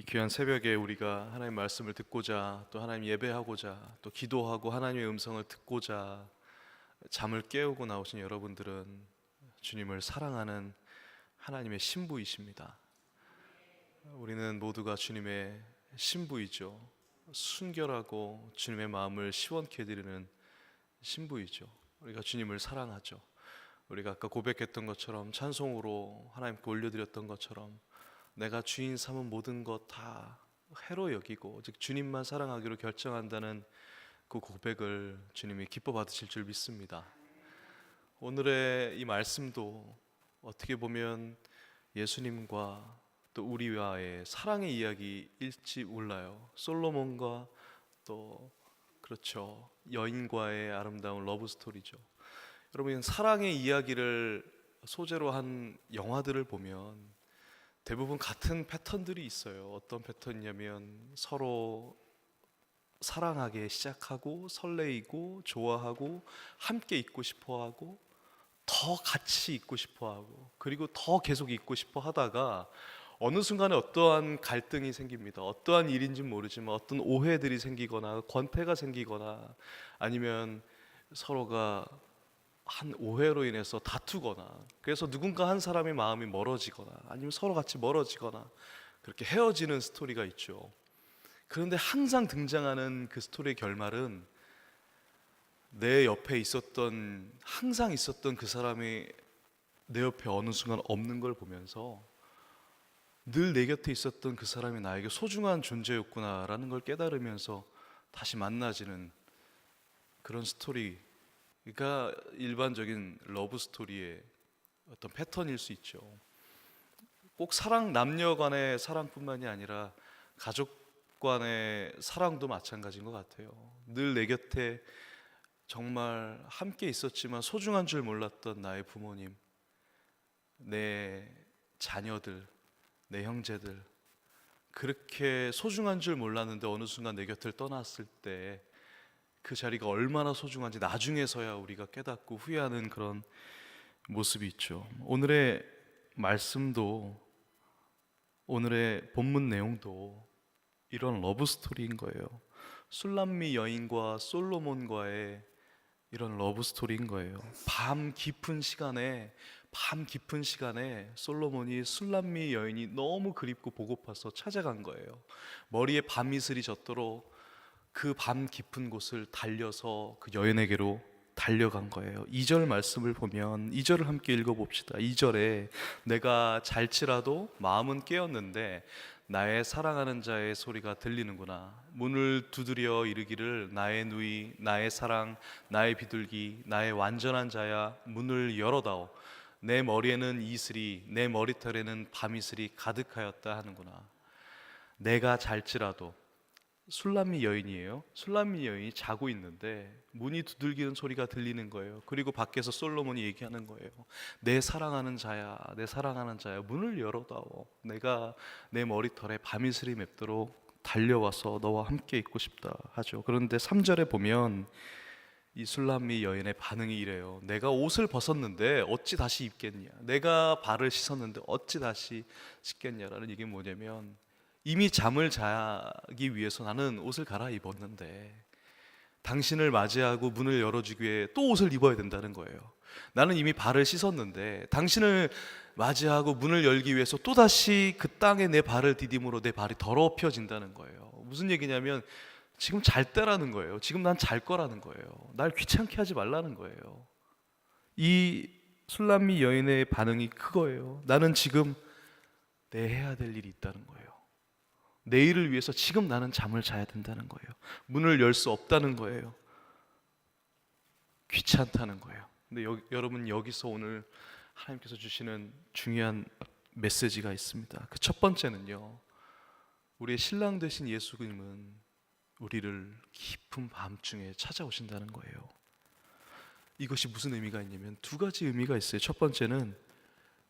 귀한 새벽에 우리가 하나님 말씀을 듣고자, 또 하나님 예배하고자, 또 기도하고 하나님의 음성을 듣고자 잠을 깨우고 나오신 여러분들은 주님을 사랑하는 하나님의 신부이십니다. 우리는 모두가 주님의 신부이죠. 순결하고 주님의 마음을 시원케 해드리는 신부이죠. 우리가 주님을 사랑하죠. 우리가 아까 고백했던 것처럼, 찬송으로 하나님께 올려드렸던 것처럼, 내가 주인 삼은 모든 것 다 해로 여기고 오직 주님만 사랑하기로 결정한다는 그 고백을 주님이 기뻐 받으실 줄 믿습니다. 오늘의 이 말씀도 어떻게 보면 예수님과 또 우리와의 사랑의 이야기일지 몰라요. 솔로몬과 또 그렇죠, 여인과의 아름다운 러브 스토리죠. 여러분, 사랑의 이야기를 소재로 한 영화들을 보면 대부분 같은 패턴들이 있어요. 어떤 패턴이냐면 서로 사랑하게 시작하고 설레이고 좋아하고 함께 있고 싶어하고 더 같이 있고 싶어하고 그리고 더 계속 있고 싶어 하다가 어느 순간에 어떠한 갈등이 생깁니다. 어떠한 일인지는 모르지만 어떤 오해들이 생기거나 권태가 생기거나 아니면 서로가 한 오해로 인해서 다투거나, 그래서 누군가 한 사람의 마음이 멀어지거나 아니면 서로 같이 멀어지거나 그렇게 헤어지는 스토리가 있죠. 그런데 항상 등장하는 그 스토리의 결말은 내 옆에 있었던, 항상 있었던 그 사람이 내 옆에 어느 순간 없는 걸 보면서 늘 내 곁에 있었던 그 사람이 나에게 소중한 존재였구나라는 걸 깨달으면서 다시 만나지는 그런 스토리. 그러니까 일반적인 러브 스토리의 어떤 패턴일 수 있죠. 꼭 사랑, 남녀 간의 사랑뿐만이 아니라 가족 간의 사랑도 마찬가지인 것 같아요. 늘 내 곁에 정말 함께 있었지만 소중한 줄 몰랐던 나의 부모님, 내 자녀들, 내 형제들, 그렇게 소중한 줄 몰랐는데 어느 순간 내 곁을 떠났을 때 그 자리가 얼마나 소중한지 나중에서야 우리가 깨닫고 후회하는 그런 모습이 있죠. 오늘의 말씀도, 오늘의 본문 내용도 이런 러브 스토리인 거예요. 술람미 여인과 솔로몬과의 이런 러브 스토리인 거예요. 밤 깊은 시간에 솔로몬이 술람미 여인이 너무 그립고 보고파서 찾아간 거예요. 머리에 밤이슬이 젖도록 그 밤 깊은 곳을 달려서 그 여인에게로 달려간 거예요. 2절 말씀을 보면, 2절을 함께 읽어봅시다. 2절에 내가 잘지라도 마음은 깨었는데 나의 사랑하는 자의 소리가 들리는구나. 문을 두드려 이르기를 나의 누이, 나의 사랑, 나의 비둘기, 나의 완전한 자야, 문을 열어다오. 내 머리에는 이슬이, 내 머리털에는 밤이슬이 가득하였다 하는구나. 내가 잘지라도, 술람미 여인이에요. 술람미 여인이 자고 있는데 문이 두들기는 소리가 들리는 거예요. 그리고 밖에서 솔로몬이 얘기하는 거예요. 내 사랑하는 자야, 내 사랑하는 자야, 문을 열어다오. 내가 내 머리털에 밤이슬이 맺도록 달려와서 너와 함께 있고 싶다 하죠. 그런데 3절에 보면 이 술람미 여인의 반응이 이래요. 내가 옷을 벗었는데 어찌 다시 입겠냐, 내가 발을 씻었는데 어찌 다시 씻겠냐라는 얘기는 뭐냐면, 이미 잠을 자기 위해서 나는 옷을 갈아입었는데 당신을 맞이하고 문을 열어주기 위해 또 옷을 입어야 된다는 거예요. 나는 이미 발을 씻었는데 당신을 맞이하고 문을 열기 위해서 또다시 그 땅에 내 발을 디딤으로 내 발이 더럽혀진다는 거예요. 무슨 얘기냐면 지금 잘 때라는 거예요. 지금 난 잘 거라는 거예요. 날 귀찮게 하지 말라는 거예요. 이 술람미 여인의 반응이 그거예요. 나는 지금 내 해야 될 일이 있다는 거예요. 내일을 위해서 지금 나는 잠을 자야 된다는 거예요. 문을 열 수 없다는 거예요. 귀찮다는 거예요. 근데 여러분, 여기서 오늘 하나님께서 주시는 중요한 메시지가 있습니다. 그 첫 번째는요, 우리의 신랑 되신 예수님은 우리를 깊은 밤중에 찾아오신다는 거예요. 이것이 무슨 의미가 있냐면 두 가지 의미가 있어요. 첫 번째는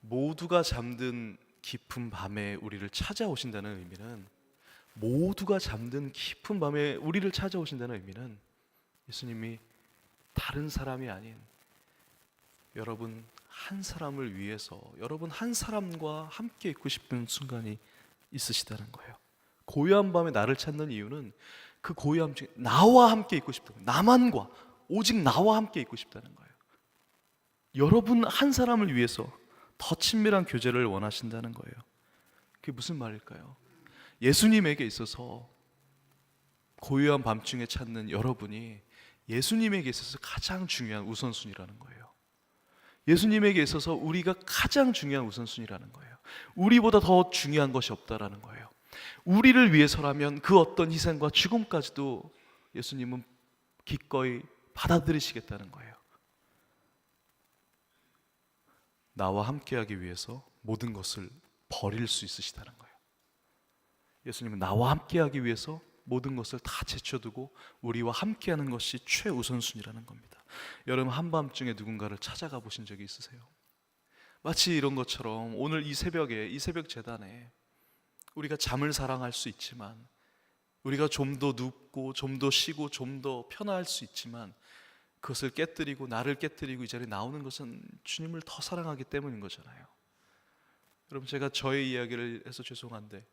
모두가 잠든 깊은 밤에 우리를 찾아오신다는 의미는, 모두가 잠든 깊은 밤에 우리를 찾아오신다는 의미는 예수님이 다른 사람이 아닌 여러분 한 사람을 위해서, 여러분 한 사람과 함께 있고 싶은 순간이 있으시다는 거예요. 고요한 밤에 나를 찾는 이유는 그 고요함 중에 나와 함께 있고 싶다는 거예요. 나만과 오직 나와 함께 있고 싶다는 거예요. 여러분 한 사람을 위해서 더 친밀한 교제를 원하신다는 거예요. 그게 무슨 말일까요? 예수님에게 있어서 고요한 밤중에 찾는 여러분이 예수님에게 있어서 가장 중요한 우선순위라는 거예요. 예수님에게 있어서 우리가 가장 중요한 우선순위라는 거예요. 우리보다 더 중요한 것이 없다라는 거예요. 우리를 위해서라면 그 어떤 희생과 죽음까지도 예수님은 기꺼이 받아들이시겠다는 거예요. 나와 함께하기 위해서 모든 것을 버릴 수 있으시다는 거예요. 예수님은 나와 함께하기 위해서 모든 것을 다 제쳐두고 우리와 함께하는 것이 최우선순위라는 겁니다. 여러분 한밤중에 누군가를 찾아가 보신 적이 있으세요? 마치 이런 것처럼 오늘 이 새벽에 이 새벽 제단에 우리가 잠을 사랑할 수 있지만, 우리가 좀 더 눕고 좀 더 쉬고 좀 더 편할 수 있지만, 그것을 깨뜨리고 나를 깨뜨리고 이 자리에 나오는 것은 주님을 더 사랑하기 때문인 거잖아요. 여러분 제가 저의 이야기를 해서 죄송한데,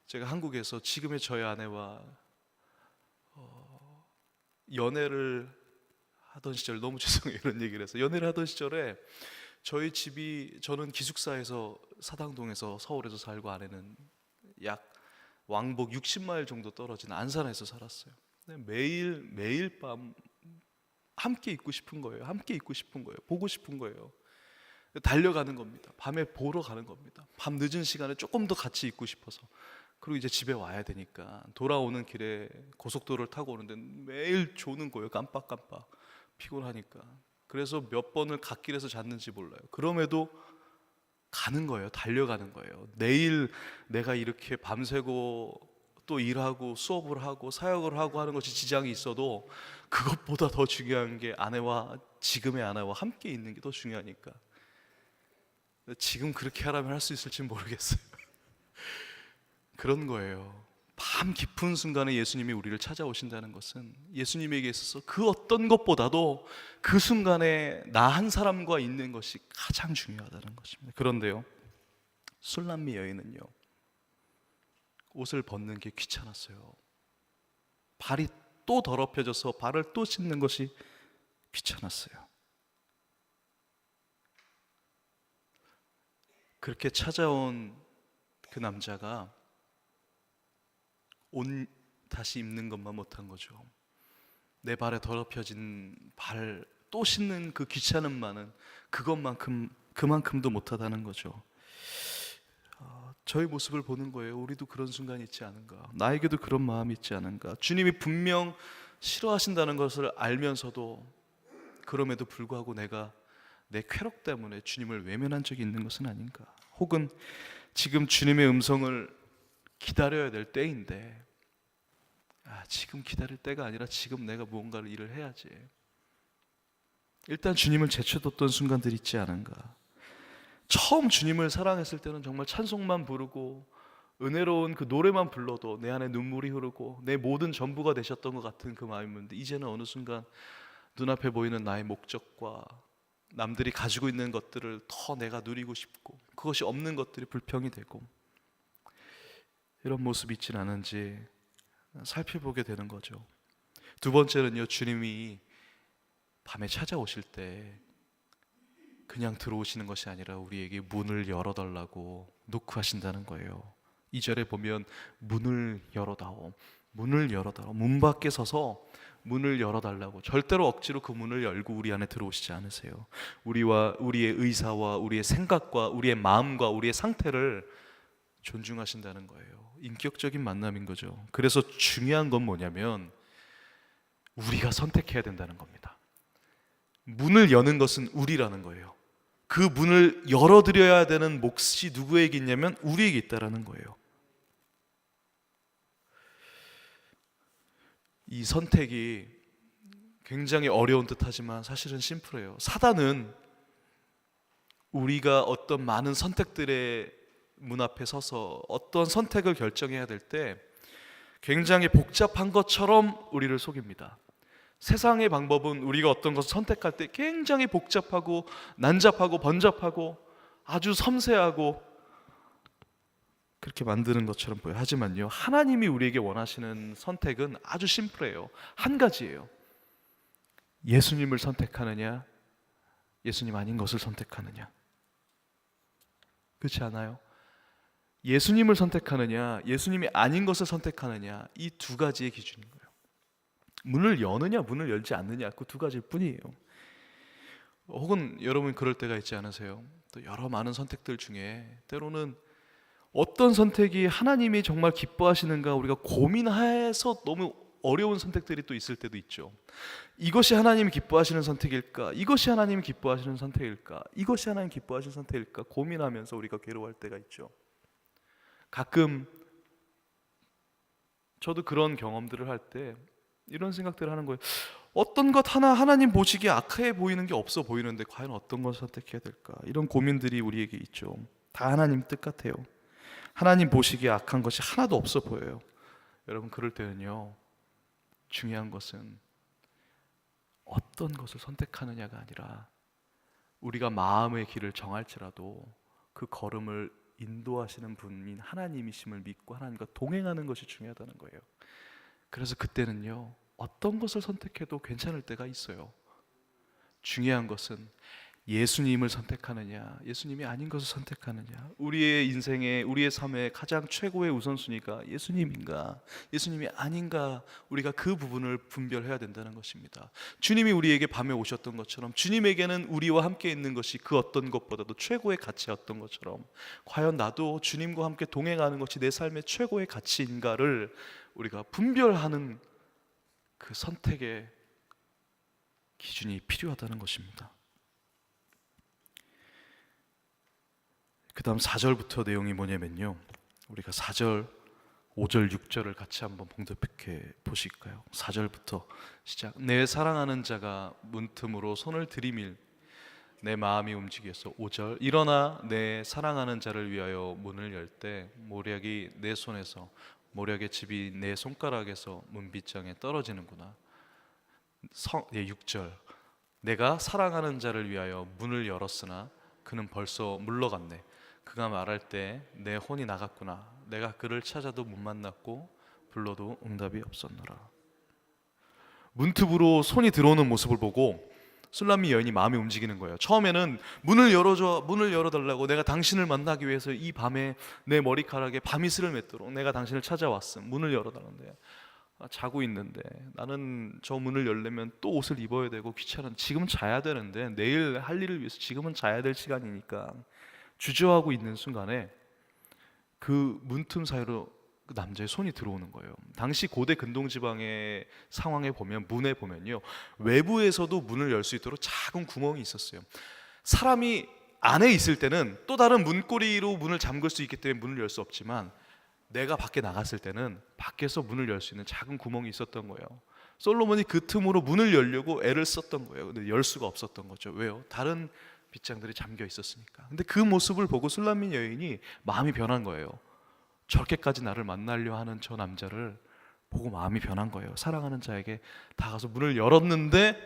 제가 한국에서 지금의 저의 아내와 연애를 하던 시절, 너무 죄송해요 이런 얘기를 해서, 연애를 하던 시절에 저희 집이, 저는 기숙사에서 사당동에서 서울에서 살고 아내는 약 왕복 60마일 정도 떨어진 안산에서 살았어요. 매일 밤 함께 있고 싶은 거예요. 함께 있고 싶은 거예요. 보고 싶은 거예요. 달려가는 겁니다. 밤에 보러 가는 겁니다. 밤 늦은 시간에 조금 더 같이 있고 싶어서. 그리고 이제 집에 와야 되니까 돌아오는 길에 고속도로를 타고 오는데 매일 조는 거예요. 깜빡깜빡 피곤하니까. 그래서 몇 번을 갓길에서 잤는지 몰라요. 그럼에도 가는 거예요. 달려가는 거예요. 내일 내가 이렇게 밤새고 또 일하고 수업을 하고 사역을 하고 하는 것이 지장이 있어도 그것보다 더 중요한 게 아내와, 지금의 아내와 함께 있는 게 더 중요하니까. 지금 그렇게 하라면 할 수 있을지 모르겠어요. 그런 거예요. 밤 깊은 순간에 예수님이 우리를 찾아오신다는 것은 예수님에게 있어서 그 어떤 것보다도 그 순간에 나 한 사람과 있는 것이 가장 중요하다는 것입니다. 그런데요, 술람미 여인은요, 옷을 벗는 게 귀찮았어요. 발이 또 더럽혀져서 발을 또 씻는 것이 귀찮았어요. 그렇게 찾아온 그 남자가 옷 다시 입는 것만 못한 거죠. 내 발에 더럽혀진 발 또 씻는 그 귀찮음만은 그만큼도 못하다는 거죠. 저의 모습을 보는 거예요. 우리도 그런 순간이 있지 않은가? 나에게도 그런 마음이 있지 않은가? 주님이 분명 싫어하신다는 것을 알면서도 그럼에도 불구하고 내가 내 쾌락 때문에 주님을 외면한 적이 있는 것은 아닌가? 혹은 지금 주님의 음성을 기다려야 될 때인데, 지금 기다릴 때가 아니라 지금 내가 무언가를 일을 해야지. 일단 주님을 제쳐뒀던 순간들이 있지 않은가? 처음 주님을 사랑했을 때는 정말 찬송만 부르고 은혜로운 그 노래만 불러도 내 안에 눈물이 흐르고 내 모든 전부가 되셨던 것 같은 그 마음이었는데, 이제는 어느 순간 눈앞에 보이는 나의 목적과 남들이 가지고 있는 것들을 더 내가 누리고 싶고, 그것이 없는 것들이 불평이 되고, 이런 모습이 있지는 않은지 살펴보게 되는 거죠. 두 번째는요, 주님이 밤에 찾아오실 때 그냥 들어오시는 것이 아니라 우리에게 문을 열어달라고 노크하신다는 거예요. 2절에 보면 문을 열어다오, 문을 열어다오, 문 밖에 서서 문을 열어달라고, 절대로 억지로 그 문을 열고 우리 안에 들어오시지 않으세요. 우리의 의사와 우리의 생각과 우리의 마음과 우리의 상태를 존중하신다는 거예요. 인격적인 만남인 거죠. 그래서 중요한 건 뭐냐면 우리가 선택해야 된다는 겁니다. 문을 여는 것은 우리라는 거예요. 그 문을 열어드려야 되는 몫이 누구에게 있냐면 우리에게 있다라는 거예요. 이 선택이 굉장히 어려운 듯하지만 사실은 심플해요. 사단은 우리가 어떤 많은 선택들의 문 앞에 서서 어떤 선택을 결정해야 될 때 굉장히 복잡한 것처럼 우리를 속입니다. 세상의 방법은 우리가 어떤 것을 선택할 때 굉장히 복잡하고 난잡하고 번잡하고 아주 섬세하고 그렇게 만드는 것처럼 보여요. 하지만요, 하나님이 우리에게 원하시는 선택은 아주 심플해요. 한 가지예요. 예수님을 선택하느냐, 예수님 아닌 것을 선택하느냐. 그렇지 않아요? 예수님을 선택하느냐, 예수님이 아닌 것을 선택하느냐, 이 두 가지의 기준인 거예요. 문을 여느냐, 문을 열지 않느냐, 그 두 가지일 뿐이에요. 혹은 여러분 그럴 때가 있지 않으세요? 또 여러 많은 선택들 중에 때로는 어떤 선택이 하나님이 정말 기뻐하시는가 우리가 고민해서 너무 어려운 선택들이 또 있을 때도 있죠. 이것이 하나님이 기뻐하시는 선택일까? 이것이 하나님이 기뻐하시는 선택일까? 이것이 하나님 기뻐하시는 선택일까? 고민하면서 우리가 괴로워할 때가 있죠. 가끔 저도 그런 경험들을 할 때 이런 생각들을 하는 거예요. 어떤 것 하나 하나님 보시기에 악해 보이는 게 없어 보이는데 과연 어떤 걸 선택해야 될까? 이런 고민들이 우리에게 있죠. 다 하나님 뜻 같아요. 하나님 보시기에 악한 것이 하나도 없어 보여요. 여러분 그럴 때는요, 중요한 것은 어떤 것을 선택하느냐가 아니라 우리가 마음의 길을 정할지라도 그 걸음을 인도하시는 분인 하나님이심을 믿고 하나님과 동행하는 것이 중요하다는 거예요. 그래서 그때는요, 어떤 것을 선택해도 괜찮을 때가 있어요. 중요한 것은 예수님을 선택하느냐, 예수님이 아닌 것을 선택하느냐. 우리의 인생에, 우리의 삶에 가장 최고의 우선순위가 예수님인가, 예수님이 아닌가, 우리가 그 부분을 분별해야 된다는 것입니다. 주님이 우리에게 밤에 오셨던 것처럼 주님에게는 우리와 함께 있는 것이 그 어떤 것보다도 최고의 가치였던 것처럼 과연 나도 주님과 함께 동행하는 것이 내 삶의 최고의 가치인가를 우리가 분별하는 그 선택의 기준이 필요하다는 것입니다. 그 다음 4절부터 내용이 뭐냐면요, 우리가 4절, 5절, 6절을 같이 한번 봉독해 보실까요? 4절부터 시작. 내 사랑하는 자가 문틈으로 손을 들이밀 내 마음이 움직여서. 5절. 일어나 내 사랑하는 자를 위하여 문을 열 때 모략이 내 손에서, 모략의 집이 내 손가락에서 문빗장에 떨어지는구나. 6절. 내가 사랑하는 자를 위하여 문을 열었으나 그는 벌써 물러갔네. 그가 말할 때 내 혼이 나갔구나. 내가 그를 찾아도 못 만났고 불러도 응답이 없었노라. 문틈으로 손이 들어오는 모습을 보고 술람미 여인이 마음이 움직이는 거예요. 처음에는 문을 열어줘, 문을 열어달라고, 내가 당신을 만나기 위해서 이 밤에 내 머리카락에 밤이슬을 맺도록 내가 당신을 찾아왔음, 문을 열어달라는데 자고 있는데 나는 저 문을 열려면 또 옷을 입어야 되고 귀찮은, 지금 자야 되는데 내일 할 일을 위해서 지금은 자야 될 시간이니까 주저하고 있는 순간에 그 문틈 사이로 그 남자의 손이 들어오는 거예요. 당시 고대 근동지방의 상황에 보면, 문에 보면요, 외부에서도 문을 열 수 있도록 작은 구멍이 있었어요. 사람이 안에 있을 때는 또 다른 문고리로 문을 잠글 수 있기 때문에 문을 열 수 없지만 내가 밖에 나갔을 때는 밖에서 문을 열 수 있는 작은 구멍이 있었던 거예요. 솔로몬이 그 틈으로 문을 열려고 애를 썼던 거예요. 근데 열 수가 없었던 거죠. 왜요? 다른 빗장들이 잠겨 있었으니까. 근데 그 모습을 보고 술람민 여인이 마음이 변한 거예요. 저렇게까지 나를 만나려 하는 저 남자를 보고 마음이 변한 거예요. 사랑하는 자에게 다가서 문을 열었는데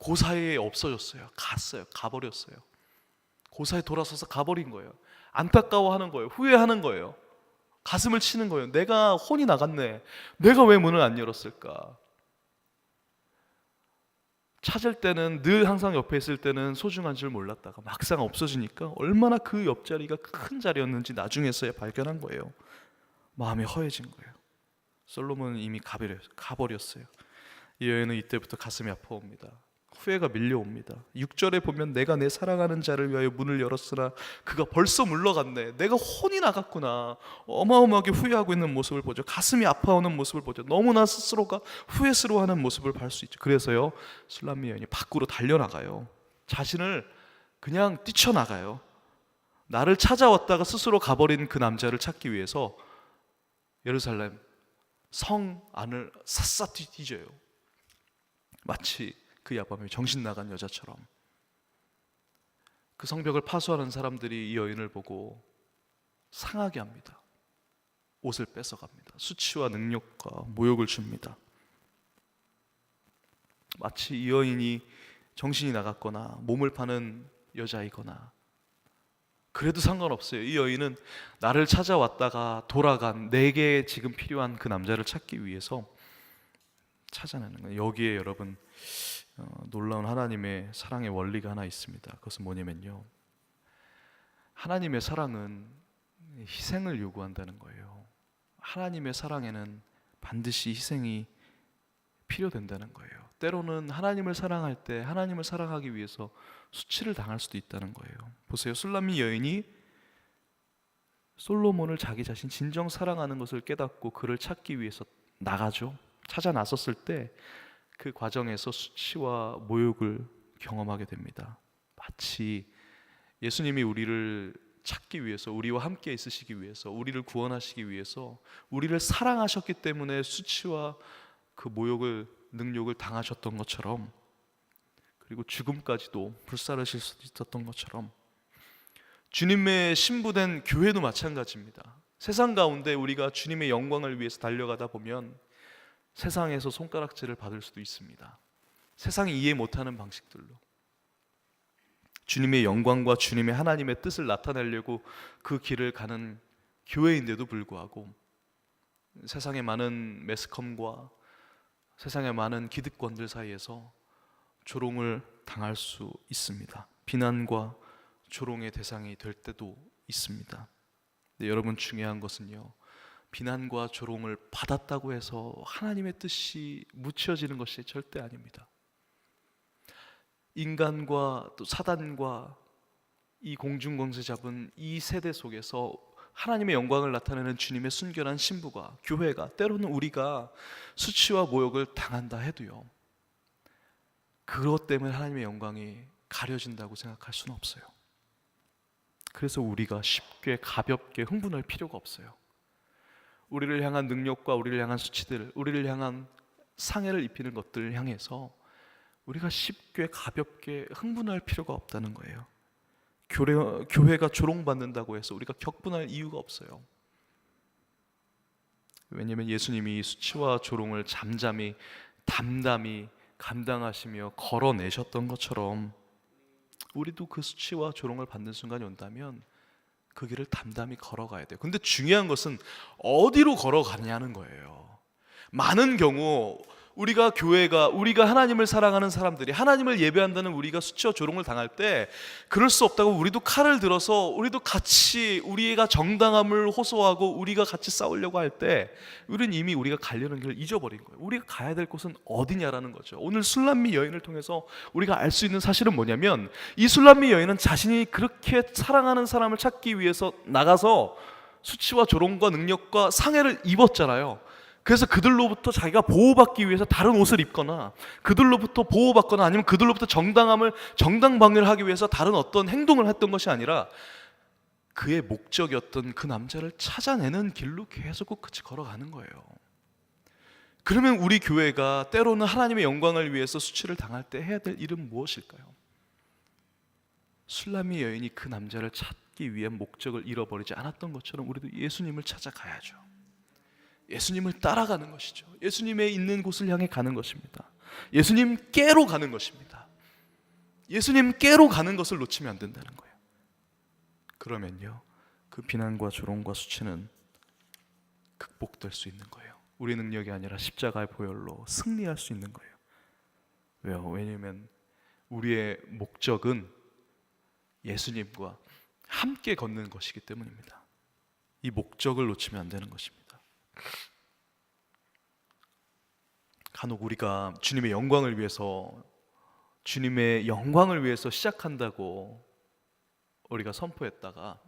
그 사이에 없어졌어요. 갔어요. 가버렸어요. 그 사이에 돌아서서 가버린 거예요. 안타까워하는 거예요. 후회하는 거예요. 가슴을 치는 거예요. 내가 혼이 나갔네. 내가 왜 문을 안 열었을까? 찾을 때는, 늘 항상 옆에 있을 때는 소중한 줄 몰랐다가 막상 없어지니까 얼마나 그 옆자리가 큰 자리였는지 나중에서야 발견한 거예요. 마음이 허해진 거예요. 솔로몬은 이미 가버렸어요. 이 여인은 이때부터 가슴이 아파옵니다. 후회가 밀려옵니다. 6절에 보면 내가 내 사랑하는 자를 위하여 문을 열었으나 그가 벌써 물러갔네. 내가 혼이 나갔구나. 어마어마하게 후회하고 있는 모습을 보죠. 가슴이 아파오는 모습을 보죠. 너무나 스스로가 후회스러워하는 모습을 볼 수 있죠. 그래서요, 술람미 여인이 밖으로 달려나가요. 자신을 그냥 뛰쳐나가요. 나를 찾아왔다가 스스로 가버린 그 남자를 찾기 위해서 예루살렘 성 안을 샅샅 뒤져요. 마치 그 야밤에 정신 나간 여자처럼. 그 성벽을 파수하는 사람들이 이 여인을 보고 상하게 합니다. 옷을 뺏어갑니다. 수치와 능욕과 모욕을 줍니다. 마치 이 여인이 정신이 나갔거나 몸을 파는 여자이거나 그래도 상관없어요. 이 여인은 나를 찾아왔다가 돌아간, 내게 지금 필요한 그 남자를 찾기 위해서 찾아내는 거예요. 여기에 여러분 놀라운 하나님의 사랑의 원리가 하나 있습니다. 그것은 뭐냐면요, 하나님의 사랑은 희생을 요구한다는 거예요. 하나님의 사랑에는 반드시 희생이 필요된다는 거예요. 때로는 하나님을 사랑할 때 하나님을 사랑하기 위해서 수치를 당할 수도 있다는 거예요. 보세요. 술람미 여인이 솔로몬을 자기 자신 진정 사랑하는 것을 깨닫고 그를 찾기 위해서 나가죠. 찾아 나섰을 때 그 과정에서 수치와 모욕을 경험하게 됩니다. 마치 예수님이 우리를 찾기 위해서, 우리와 함께 있으시기 위해서, 우리를 구원하시기 위해서 우리를 사랑하셨기 때문에 수치와 그 모욕을, 능욕을 당하셨던 것처럼, 그리고 죽음까지도 불사르실 수도 있었던 것처럼 주님의 신부된 교회도 마찬가지입니다. 세상 가운데 우리가 주님의 영광을 위해서 달려가다 보면 세상에서 손가락질을 받을 수도 있습니다. 세상이 이해 못하는 방식들로 주님의 영광과 주님의 하나님의 뜻을 나타내려고 그 길을 가는 교회인데도 불구하고 세상의 많은 매스컴과 세상의 많은 기득권들 사이에서 조롱을 당할 수 있습니다. 비난과 조롱의 대상이 될 때도 있습니다. 근데 여러분, 중요한 것은요, 비난과 조롱을 받았다고 해서 하나님의 뜻이 묻혀지는 것이 절대 아닙니다. 인간과 또 사단과 이 공중권세 잡은 이 세대 속에서 하나님의 영광을 나타내는 주님의 순결한 신부가, 교회가, 때로는 우리가 수치와 모욕을 당한다 해도요, 그것 때문에 하나님의 영광이 가려진다고 생각할 수는 없어요. 그래서 우리가 쉽게 가볍게 흥분할 필요가 없어요. 우리를 향한 능력과 우리를 향한 수치들, 우리를 향한 상해를 입히는 것들을 향해서 우리가 쉽게 가볍게 흥분할 필요가 없다는 거예요. 교회가 조롱받는다고 해서 우리가 격분할 이유가 없어요. 왜냐하면 예수님이 수치와 조롱을 잠잠히 담담히 감당하시며 걸어내셨던 것처럼 우리도 그 수치와 조롱을 받는 순간이 온다면 그 길을 담담히 걸어가야 돼요. 근데 중요한 것은 어디로 걸어가냐는 거예요. 많은 경우 우리가 하나님을 사랑하는 사람들이, 하나님을 예배한다는 우리가 수치와 조롱을 당할 때 그럴 수 없다고 우리도 칼을 들어서 우리도 같이 우리가 정당함을 호소하고 우리가 같이 싸우려고 할 때 우리는 이미 우리가 가려는 길을 잊어버린 거예요. 우리가 가야 될 곳은 어디냐라는 거죠. 오늘 술람미 여인을 통해서 우리가 알 수 있는 사실은 뭐냐면, 이 술람미 여인은 자신이 그렇게 사랑하는 사람을 찾기 위해서 나가서 수치와 조롱과 능력과 상해를 입었잖아요. 그래서 그들로부터 자기가 보호받기 위해서 다른 옷을 입거나, 그들로부터 보호받거나, 아니면 그들로부터 정당방위를 하기 위해서 다른 어떤 행동을 했던 것이 아니라 그의 목적이었던 그 남자를 찾아내는 길로 계속 끝까지 걸어가는 거예요. 그러면 우리 교회가 때로는 하나님의 영광을 위해서 수치를 당할 때 해야 될 일은 무엇일까요? 술람미 여인이 그 남자를 찾기 위한 목적을 잃어버리지 않았던 것처럼 우리도 예수님을 찾아가야죠. 예수님을 따라가는 것이죠. 예수님의 있는 곳을 향해 가는 것입니다. 예수님께로 가는 것입니다. 예수님께로 가는 것을 놓치면 안 된다는 거예요. 그러면요, 그 비난과 조롱과 수치는 극복될 수 있는 거예요. 우리 능력이 아니라 십자가의 보혈로 승리할 수 있는 거예요. 왜요? 왜냐하면 우리의 목적은 예수님과 함께 걷는 것이기 때문입니다. 이 목적을 놓치면 안 되는 것입니다. 간혹 우리가 주님의 영광을 위해서 시작한다고 우리가 선포했다가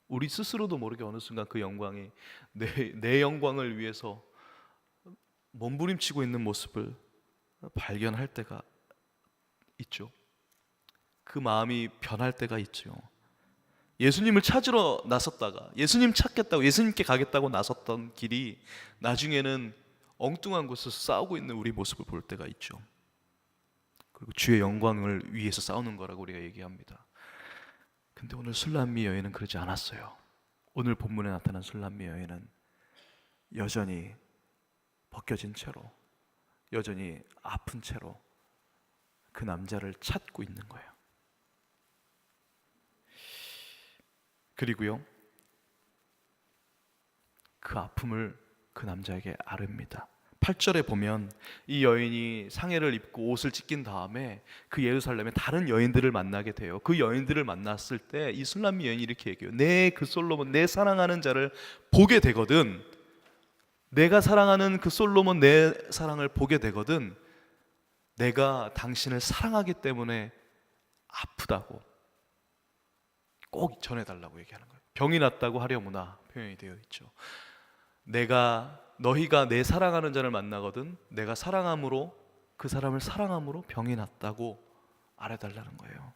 우리 스스로도 모르게 어느 순간 그 영광이 내 영광을 위해서 몸부림치고 있는 모습을 발견할 때가 있죠. 그 마음이 변할 때가 있죠. 예수님을 찾으러 나섰다가 예수님 찾겠다고, 예수님께 가겠다고 나섰던 길이 나중에는 엉뚱한 곳에서 싸우고 있는 우리 모습을 볼 때가 있죠. 그리고 주의 영광을 위해서 싸우는 거라고 우리가 얘기합니다. 근데 오늘 술람미 여인은 그러지 않았어요. 오늘 본문에 나타난 술람미 여인은 여전히 벗겨진 채로, 여전히 아픈 채로 그 남자를 찾고 있는 거예요. 그리고요, 그 아픔을 그 남자에게 아릅니다. 8절에 보면 이 여인이 상해를 입고 옷을 찢긴 다음에 그 예루살렘에 다른 여인들을 만나게 돼요. 그 여인들을 만났을 때 이 술람미 여인이 이렇게 얘기해요. 내 그 솔로몬, 내 사랑하는 자를 보게 되거든, 내가 사랑하는 그 솔로몬 내 사랑을 보게 되거든, 내가 당신을 사랑하기 때문에 아프다고 꼭 전해달라고 얘기하는 거예요. 병이 났다고 하려무나 표현이 되어 있죠. 너희가 내 사랑하는 자를 만나거든 내가 사랑함으로, 그 사람을 사랑함으로 병이 났다고 알아달라는 거예요.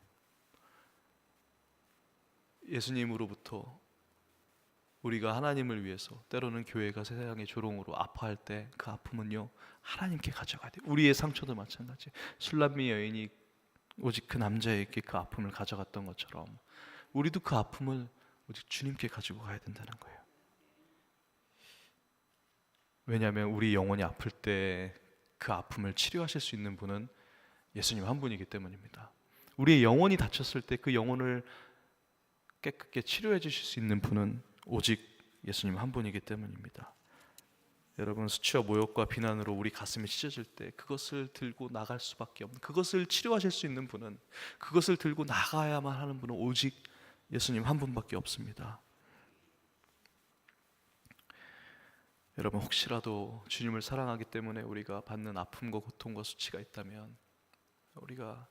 예수님으로부터 우리가 하나님을 위해서, 때로는 교회가 세상의 조롱으로 아파할 때 그 아픔은요, 하나님께 가져가야 돼요. 우리의 상처도 마찬가지. 술람미 여인이 오직 그 남자에게 그 아픔을 가져갔던 것처럼 우리도 그 아픔을 오직 주님께 가지고 가야 된다는 거예요. 왜냐하면 우리 영혼이 아플 때 그 아픔을 치료하실 수 있는 분은 예수님 한 분이기 때문입니다. 우리의 영혼이 다쳤을 때 그 영혼을 깨끗게 치료해 주실 수 있는 분은 오직 예수님 한 분이기 때문입니다. 여러분, 수치와 모욕과 비난으로 우리 가슴이 찢어질 때 그것을 들고 나갈 수밖에 없는, 그것을 치료하실 수 있는 분은, 그것을 들고 나가야만 하는 분은 오직 예수님 한 분밖에 없습니다. 여러분, 혹시라도 주님을 사랑하기 때문에 우리가 받는 아픔과 고통과 수치가 있다면 우리가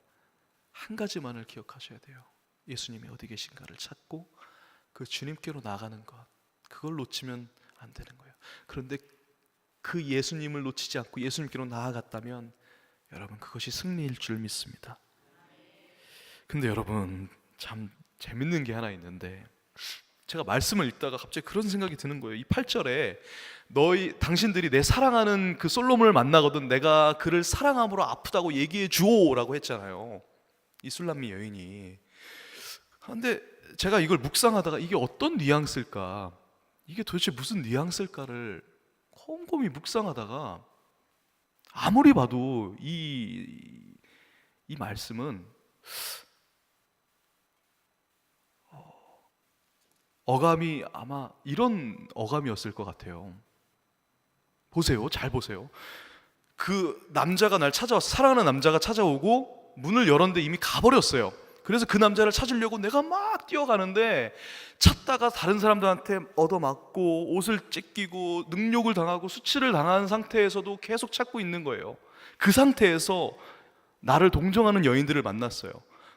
한 가지만을 기억하셔야 돼요. 예수님이 어디 계신가를 찾고 그 주님께로 나가는 것, 그걸 놓치면 안 되는 거예요. 그런데 그 예수님을 놓치지 않고 예수님께로 나아갔다면 여러분, 그것이 승리일 줄 믿습니다. 근데 여러분, 참 재밌는 게 하나 있는데, 제가 말씀을 읽다가 갑자기 그런 생각이 드는 거예요. 이 8절에 당신들이 내 사랑하는 그 솔로몬을 만나거든 내가 그를 사랑함으로 아프다고 얘기해 주오라고 했잖아요, 이 술람미 여인이. 그런데 제가 이걸 묵상하다가 이게 어떤 뉘앙스일까, 이게 도대체 무슨 뉘앙스일까를 곰곰이 묵상하다가 아무리 봐도 이 말씀은 어감이 아마 이런 어감이었을 것 같아요. 보세요, 잘 보세요. 그 남자가 날 찾아왔어. 사랑하는 남자가 찾아오고 문을 열었는데 이미 가버렸어요. 그래서 그 남자를 찾으려고 내가 막 뛰어가는데 찾다가 다른 사람들한테 얻어맞고 옷을 찢기고 능욕을 당하고 수치를 당한 상태에서도 계속 찾고 있는 거예요. 그 상태에서 나를 동정하는 여인들을 만났어요.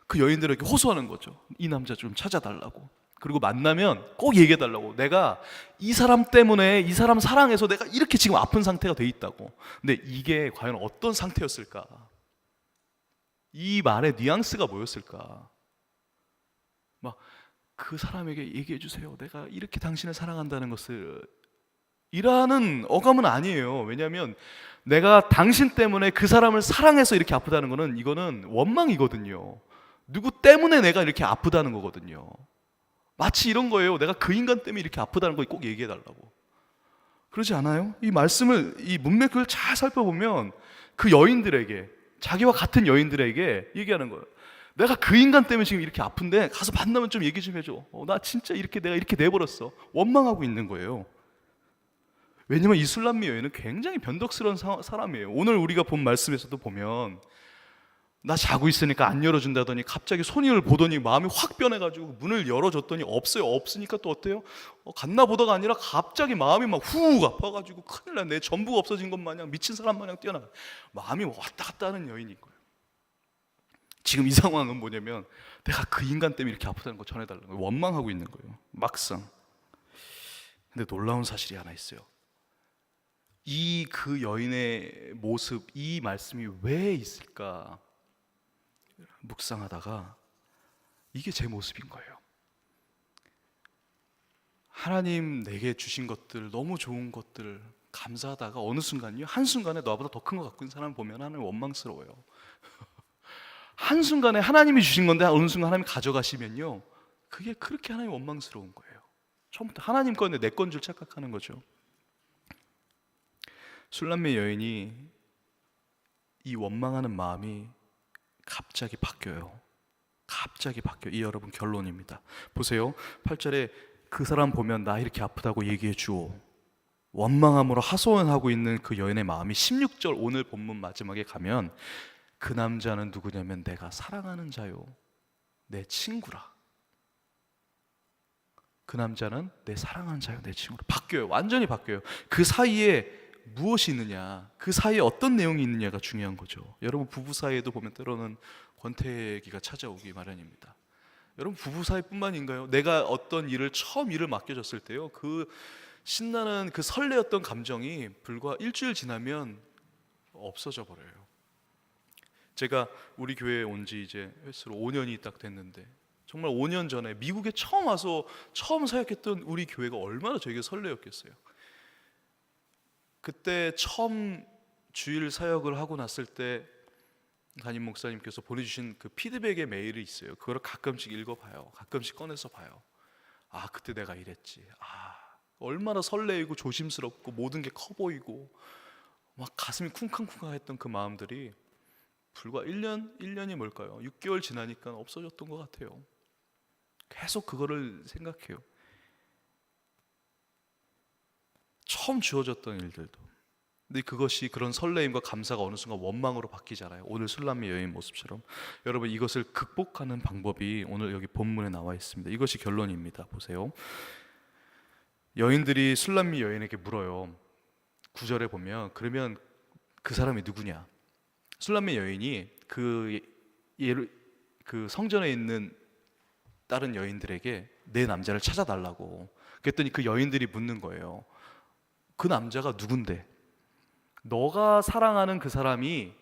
그 여인들에게 호소하는 거죠. 이 남자 좀 찾아달라고. 그리고 만나면 꼭 얘기해달라고. 내가 이 사람 때문에, 이 사람 사랑해서 내가 이렇게 지금 아픈 상태가 돼 있다고. 근데 이게 과연 어떤 상태였을까? 이 말의 뉘앙스가 뭐였을까? 막 그 사람에게 얘기해 주세요. 내가 이렇게 당신을 사랑한다는 것을, 이라는 어감은 아니에요. 왜냐하면 내가 당신 때문에 그 사람을 사랑해서 이렇게 아프다는 거는, 이거는 원망이거든요. 누구 때문에 내가 이렇게 아프다는 거거든요. 마치 이런 거예요. 내가 그 인간 때문에 이렇게 아프다는 거 꼭 얘기해 달라고. 그러지 않아요? 이 말씀을, 이 문맥을 잘 살펴보면 그 여인들에게, 자기와 같은 여인들에게 얘기하는 거예요. 내가 그 인간 때문에 지금 이렇게 아픈데 가서 만나면 좀 얘기 좀 해줘. 나 진짜 내가 이렇게 내버렸어. 원망하고 있는 거예요. 왜냐면 이 술람미 여인은 굉장히 변덕스러운 사람이에요. 오늘 우리가 본 말씀에서도 보면 나 자고 있으니까 안 열어준다더니 갑자기 손님을 보더니 마음이 확 변해가지고 문을 열어줬더니 없어요. 없으니까 또 어때요? 갔나 보다가 아니라 갑자기 마음이 막 훅 아파가지고 큰일 나, 내 전부가 없어진 것 마냥 미친 사람 마냥 뛰어나가. 마음이 왔다 갔다 하는 여인인 거예요. 지금 이 상황은 뭐냐면 내가 그 인간 때문에 이렇게 아프다는 거 전해달라는 거예요. 원망하고 있는 거예요, 막상. 근데 놀라운 사실이 하나 있어요. 이 그 여인의 모습, 이 말씀이 왜 있을까 묵상하다가 이게 제 모습인 거예요. 하나님 내게 주신 것들, 너무 좋은 것들 감사하다가 어느 순간요, 한순간에 나보다 더 큰 거 갖고 있는 사람을 보면 하나님 원망스러워요. 한순간에 하나님이 주신 건데 어느 순간 하나님이 가져가시면요, 그게 그렇게 하나님 원망스러운 거예요. 처음부터 하나님 건데 내 건 줄 착각하는 거죠. 술람미 여인이 이 원망하는 마음이 갑자기 바뀌어요. 갑자기 바뀌어요. 이 여러분 결론입니다. 보세요. 8절에 그 사람 보면 나 이렇게 아프다고 얘기해 주오. 원망함으로 하소연하고 있는 그 여인의 마음이 16절 오늘 본문 마지막에 가면 그 남자는 누구냐면 내가 사랑하는 자요, 내 친구라. 그 남자는 내 사랑하는 자요, 내 친구라. 바뀌어요. 완전히 바뀌어요. 그 사이에 무엇이 있느냐, 그 사이에 어떤 내용이 있느냐가 중요한 거죠. 여러분 부부 사이에도 보면 때로는 권태기가 찾아오기 마련입니다. 여러분 부부 사이뿐만인가요? 내가 어떤 일을 처음 일을 맡겨졌을 때요, 그 신나는 그 설레었던 감정이 불과 일주일 지나면 없어져 버려요. 제가 우리 교회에 온 지 이제 횟수로 5년이 딱 됐는데, 정말 5년 전에 미국에 처음 와서 처음 사역했던 우리 교회가 얼마나 저에게 설레었겠어요. 그때 처음 주일 사역을 하고 났을 때 담임 목사님께서 보내주신 그 피드백의 메일이 있어요. 그걸 가끔씩 읽어봐요. 가끔씩 꺼내서 봐요. 아, 그때 내가 이랬지. 아, 얼마나 설레이고 조심스럽고 모든 게 커 보이고 막 가슴이 쿵쾅쿵쾅했던 그 마음들이 불과 1년이 뭘까요? 6개월 지나니까 없어졌던 것 같아요. 계속 그거를 생각해요. 처음 주어졌던 일들도. 근데 그것이, 그런 설레임과 감사가 어느 순간 원망으로 바뀌잖아요. 오늘 술람미 여인 모습처럼. 여러분 이것을 극복하는 방법이 오늘 여기 본문에 나와 있습니다. 이것이 결론입니다. 보세요. 여인들이 술람미 여인에게 물어요. 9절에 보면, 그러면 그 사람이 누구냐? 술람미 여인이 그 성전에 있는 다른 여인들에게 내 남자를 찾아달라고. 그랬더니 그 여인들이 묻는 거예요. 그 남자가 누군데? 너가 사랑하는 그 사람이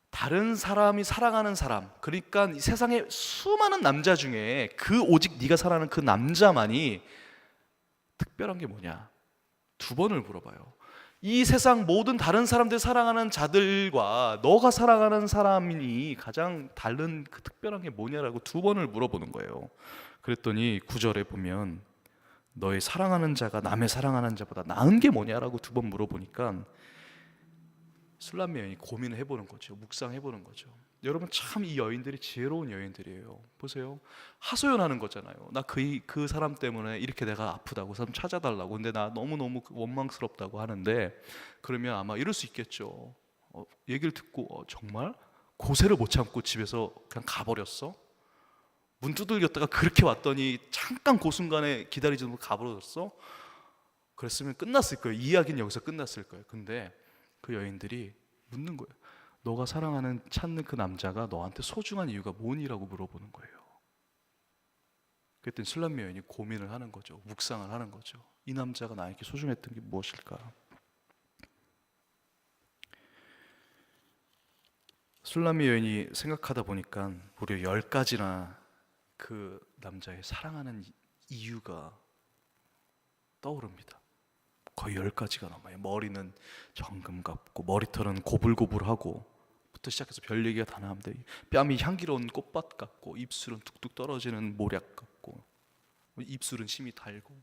다른 사람이 사랑하는 사람, 그러니까 이 세상에 수많은 남자 중에 그 오직 네가 사랑하는 그 남자만이 특별한 게 뭐냐? 2번을 물어봐요. 이 세상 모든 다른 사람들 사랑하는 자들과 너가 사랑하는 사람이 가장 다른 그 특별한 게 뭐냐라고 2번을 물어보는 거예요. 그랬더니 9절에 보면 너의 사랑하는 자가 남의 사랑하는 자보다 나은 게 뭐냐라고 2번 물어보니까 술람미 여인이 고민을 해보는 거죠. 묵상해보는 거죠. 여러분 참 이 여인들이 지혜로운 여인들이에요. 보세요. 하소연하는 거잖아요. 나 그 사람 때문에 이렇게 내가 아프다고, 사람 찾아달라고, 근데 나 너무너무 원망스럽다고 하는데, 그러면 아마 이럴 수 있겠죠. 얘기를 듣고 정말? 고세를 못 참고 집에서 그냥 가버렸어? 문 두들겼다가 그렇게 왔더니 잠깐 그 순간에 기다리지 못하고 가버렸어? 그랬으면 끝났을 거예요. 이야기는 여기서 끝났을 거예요. 근데 그 여인들이 묻는 거예요. 너가 사랑하는, 찾는 그 남자가 너한테 소중한 이유가 뭐니라고 물어보는 거예요. 그랬더니 술람미 여인이 고민을 하는 거죠. 묵상을 하는 거죠. 이 남자가 나에게 소중했던 게 무엇일까? 술람미 여인이 생각하다 보니까 무려 10가지나 그 남자의 사랑하는 이유가 떠오릅니다. 거의 10가지가 넘어요. 머리는 정금 같고, 머리털은 고불고불하고, 부터 시작해서 별 얘기가 다 나옵니다. 뺨이 향기로운 꽃밭 같고, 입술은 뚝뚝 떨어지는 모략 같고, 입술은 심이 달고.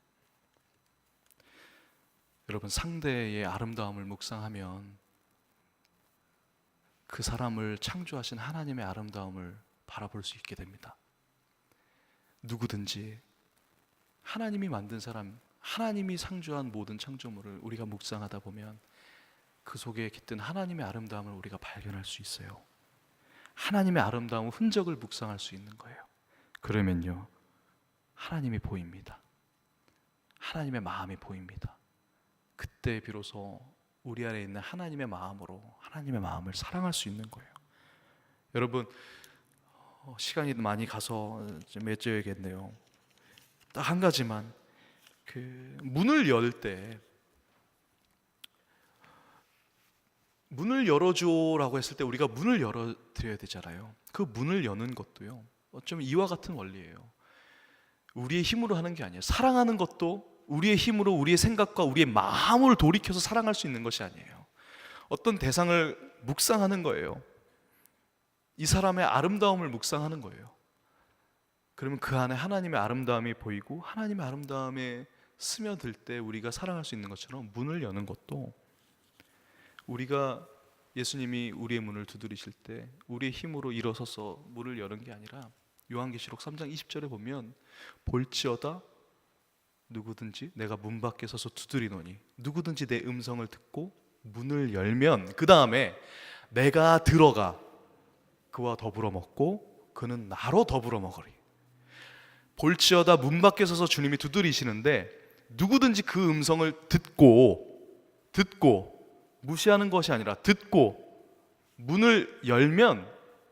여러분 상대의 아름다움을 묵상하면 그 사람을 창조하신 하나님의 아름다움을 바라볼 수 있게 됩니다. 누구든지 하나님이 만든 사람, 하나님이 창조한 모든 창조물을 우리가 묵상하다 보면 그 속에 깃든 하나님의 아름다움을 우리가 발견할 수 있어요. 하나님의 아름다움 흔적을 묵상할 수 있는 거예요. 그러면요, 하나님이 보입니다. 하나님의 마음이 보입니다. 그때 비로소 우리 안에 있는 하나님의 마음으로 하나님의 마음을 사랑할 수 있는 거예요. 여러분 시간이 많이 가서 좀 맺어야겠네요. 딱 한 가지만, 그 문을 열 때 문을 열어줘라고 했을 때 우리가 문을 열어드려야 되잖아요. 그 문을 여는 것도요, 어쩌면 이와 같은 원리예요. 우리의 힘으로 하는 게 아니에요. 사랑하는 것도 우리의 힘으로 우리의 생각과 우리의 마음을 돌이켜서 사랑할 수 있는 것이 아니에요. 어떤 대상을 묵상하는 거예요. 이 사람의 아름다움을 묵상하는 거예요. 그러면 그 안에 하나님의 아름다움이 보이고 하나님의 아름다움에 스며들 때 우리가 사랑할 수 있는 것처럼 문을 여는 것도 우리가 예수님이 우리의 문을 두드리실 때 우리의 힘으로 일어서서 문을 여는 게 아니라 요한계시록 3장 20절에 보면 볼지어다 누구든지 내가 문 밖에 서서 두드리노니 누구든지 내 음성을 듣고 문을 열면 그 다음에 내가 들어가 그와 더불어 먹고 그는 나로 더불어 먹으리. 볼지어다 문 밖에 서서 주님이 두드리시는데 누구든지 그 음성을 듣고 무시하는 것이 아니라 듣고 문을 열면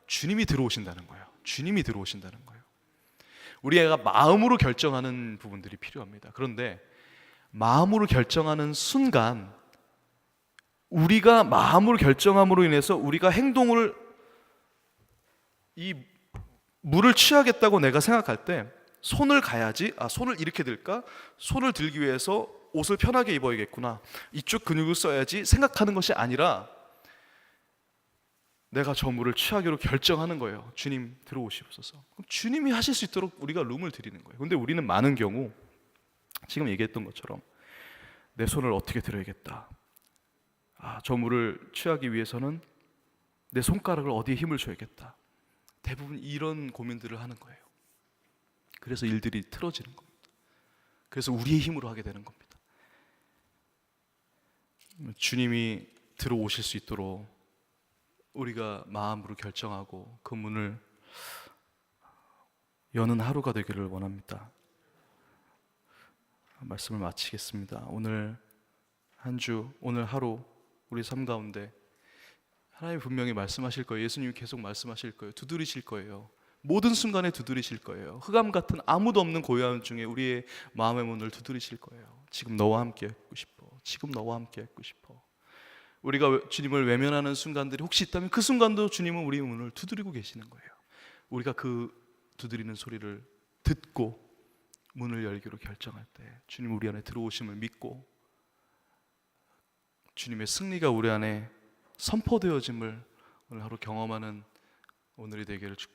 주님이 들어오신다는 거예요. 주님이 들어오신다는 거예요. 우리가 마음으로 결정하는 부분들이 필요합니다. 그런데 마음으로 결정하는 순간 우리가 마음으로 결정함으로 인해서 우리가 행동을 이 물을 취하겠다고 내가 생각할 때 손을 가야지, 손을 이렇게 들까? 손을 들기 위해서 옷을 편하게 입어야겠구나, 이쪽 근육을 써야지 생각하는 것이 아니라 내가 저 물을 취하기로 결정하는 거예요. 주님 들어오시옵소서. 그럼 주님이 하실 수 있도록 우리가 룸을 드리는 거예요. 근데 우리는 많은 경우 지금 얘기했던 것처럼 내 손을 어떻게 들어야겠다, 저 물을 취하기 위해서는 내 손가락을 어디에 힘을 줘야겠다, 대부분 이런 고민들을 하는 거예요. 그래서 일들이 틀어지는 겁니다. 그래서 우리의 힘으로 하게 되는 겁니다. 주님이 들어오실 수 있도록 우리가 마음으로 결정하고 그 문을 여는 하루가 되기를 원합니다. 말씀을 마치겠습니다. 오늘 한 주, 오늘 하루 우리 삶 가운데 하나님 분명히 말씀하실 거예요. 예수님이 계속 말씀하실 거예요. 두드리실 거예요. 모든 순간에 두드리실 거예요. 흑암 같은 아무도 없는 고요함 중에 우리의 마음의 문을 두드리실 거예요. 지금 너와 함께 있고 싶어. 지금 너와 함께 있고 싶어. 우리가 주님을 외면하는 순간들이 혹시 있다면 그 순간도 주님은 우리의 문을 두드리고 계시는 거예요. 우리가 그 두드리는 소리를 듣고 문을 열기로 결정할 때 주님 우리 안에 들어오심을 믿고 주님의 승리가 우리 안에 선포되어짐을 오늘 하루 경험하는 오늘이 되기를 축복합니다.